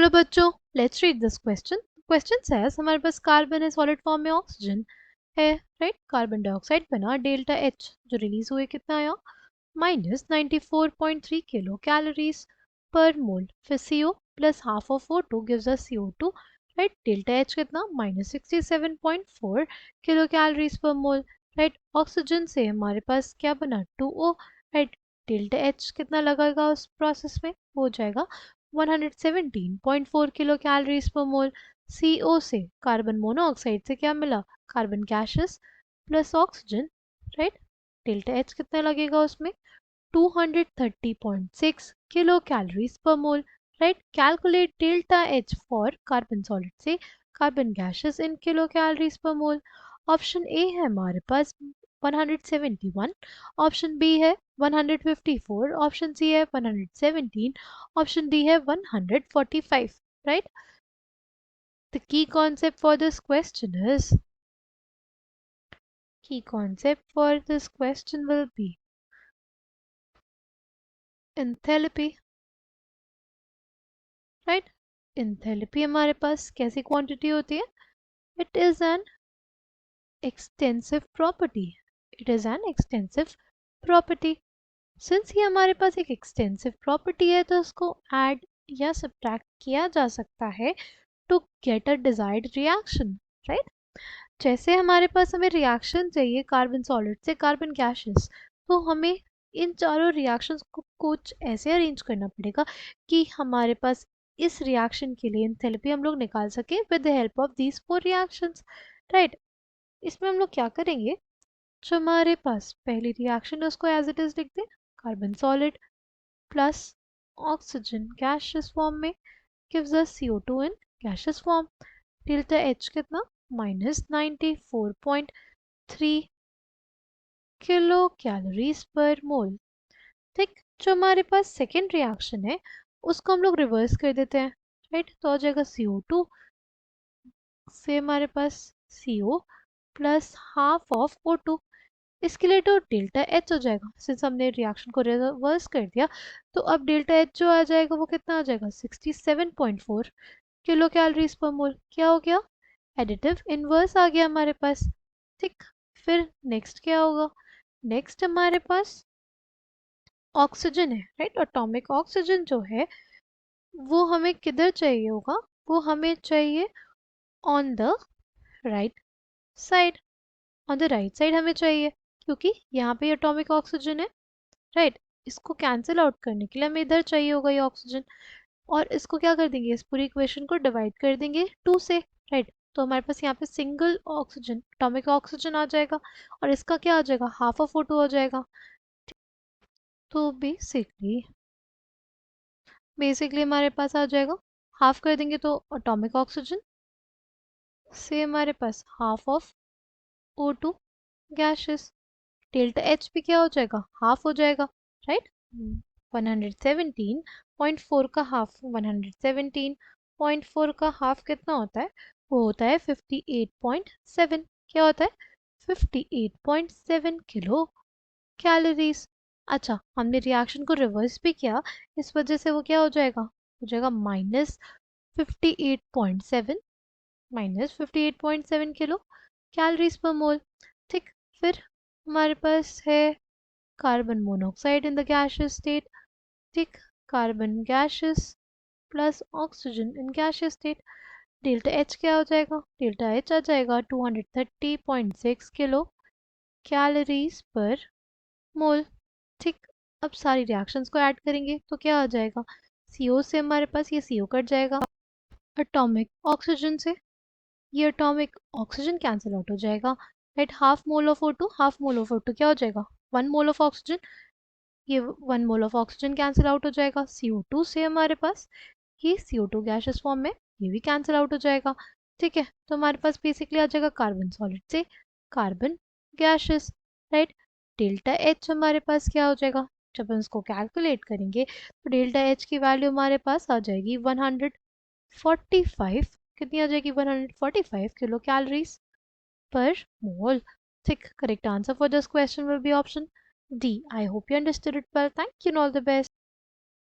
Hello बच्चों, let's read this question. Question says हमारे पास carbon है सॉलिड फॉर्म में, ऑक्सीजन है, राइट। कार्बन डाइऑक्साइड बना, डेल्टा एच जो रिलीज हुए कितना आया, -94.3 किलो कैलोरीज पर मोल। फिर CO plus half of O2 gives us CO2, right. Delta H कितना, -67.4 kilo calories per mole, right. Oxygen से हमारे पास क्या बना, 2O, राइट। डेल्टा एच कितना लगेगा उस प्रोसेस में, हो जाएगा 117.4 kilo calories per mole. CO से कार्बन मोनोऑक्साइड से क्या मिला, carbon gases plus oxygen, right. Delta H कितना लगेगा उसमें, 230.6 kilo calories per mole, right. Calculate delta H for carbon solid से carbon gases in kilo calories per mole. Option A है हमारे पास 171, ऑप्शन बी है 154, ऑप्शन सी है 117, option D है 145, right? The key concept for this question will be enthalpy, right? enthalpy हमारे पास कैसी quantity होती है, it is an extensive property, since ये हमारे पास एक एक्सटेंसिव प्रॉपर्टी है तो उसको ऐड या सब्ट्रैक्ट किया जा सकता है to get a desired reaction, right. जैसे हमारे पास हमें रिएक्शन चाहिए कार्बन सॉलिड से कार्बन गैसेस, तो हमें इन चारों रिएक्शंस को कुछ ऐसे अरेंज करना पड़ेगा कि हमारे पास इस रिएक्शन के लिए एंथैल्पी हम लोग निकाल सके with the help of these 4 reactions, right. इसमें हम लोग क्या करेंगे, जो हमारे पास पहली रिएक्शन है उसको एज इट इज लिख दें, carbon solid plus oxygen gaseous form में gives us CO2 in gaseous form. Delta H कितना, -94.3 किलो कैलोरीज पर मोल, ठीक। जो हमारे पास सेकेंड रिएक्शन है उसको हम लोग रिवर्स कर देते हैं, राइट। तो आ जाएगा CO2 से हमारे पास CO plus half of O2, इसके लिए तो डेल्टा एच हो जाएगा, सिंस हमने रिएक्शन को रिवर्स कर दिया तो अब डेल्टा एच जो आ जाएगा वो कितना आ जाएगा, 67.4 किलो कैलोरीज पर मोल। क्या हो गया, एडिटिव इनवर्स आ गया हमारे पास, ठीक। फिर नेक्स्ट क्या होगा, नेक्स्ट हमारे पास ऑक्सीजन है, राइट। एटॉमिक ऑक्सीजन जो है वो हमें किधर चाहिए होगा, वो हमें चाहिए on the right side, on the right side हमें चाहिए, क्योंकि यहाँ पे एटॉमिक ऑक्सीजन है, राइट। इसको कैंसिल आउट करने के लिए हमें इधर चाहिए होगा ये ऑक्सीजन, और इसको क्या कर देंगे, इस पूरी इक्वेशन को डिवाइड कर देंगे 2 से, राइट। तो हमारे पास यहाँ पे सिंगल ऑक्सीजन एटॉमिक ऑक्सीजन आ जाएगा और इसका क्या आ जाएगा, हाफ ऑफ O2 आ जाएगा। तो बेसिकली हमारे पास आ जाएगा, हाफ कर देंगे तो एटॉमिक ऑक्सीजन से हमारे पास half of O2 gases, delta H भी क्या हो जाएगा, हाफ हो जाएगा, राइट। 117.4 का हाफ, 117.4 का हाफ कितना होता है, वो होता है 58.7, क्या होता है 58.7 किलो कैलोरीज। अच्छा, हमने रिएक्शन को रिवर्स भी किया, इस वजह से वो क्या हो जाएगा, -58.7, -58.7 किलो कैलोरीज पर मोल, ठीक। फिर हमारे पास है carbon monoxide in the gaseous state, ठीक। Carbon gases plus oxygen in gaseous state, delta H क्या हो जाएगा, डेल्टा एच आ जाएगा 230.6 किलो कैलोरीज पर मोल, ठीक। अब सारी रिएक्शंस को ऐड करेंगे तो क्या आ जाएगा, CO से हमारे पास ये CO कट जाएगा, एटॉमिक ऑक्सीजन से ये एटॉमिक ऑक्सीजन कैंसिल आउट हो जाएगा, right. Half mole of O2, half mole of O2 क्या हो जाएगा, 1 मोल ऑफ ऑक्सीजन, ये 1 mole of oxygen cancel out हो जाएगा। CO2 से हमारे पास ये CO2 गैसियस फॉर्म में ये भी कैंसिल आउट हो जाएगा, ठीक है। तो हमारे पास बेसिकली आ जाएगा कार्बन सॉलिड से carbon gaseous, right. Delta H हमारे पास क्या हो जाएगा, जब हम इसको कैलकुलेट करेंगे तो डेल्टा एच की वैल्यू हमारे पास आ जाएगी 145, कितनी आ जाएगी 145 kilo calories per mole. Thick correct answer for this question will be option D. I hope you understood it well. Thank you and all the best.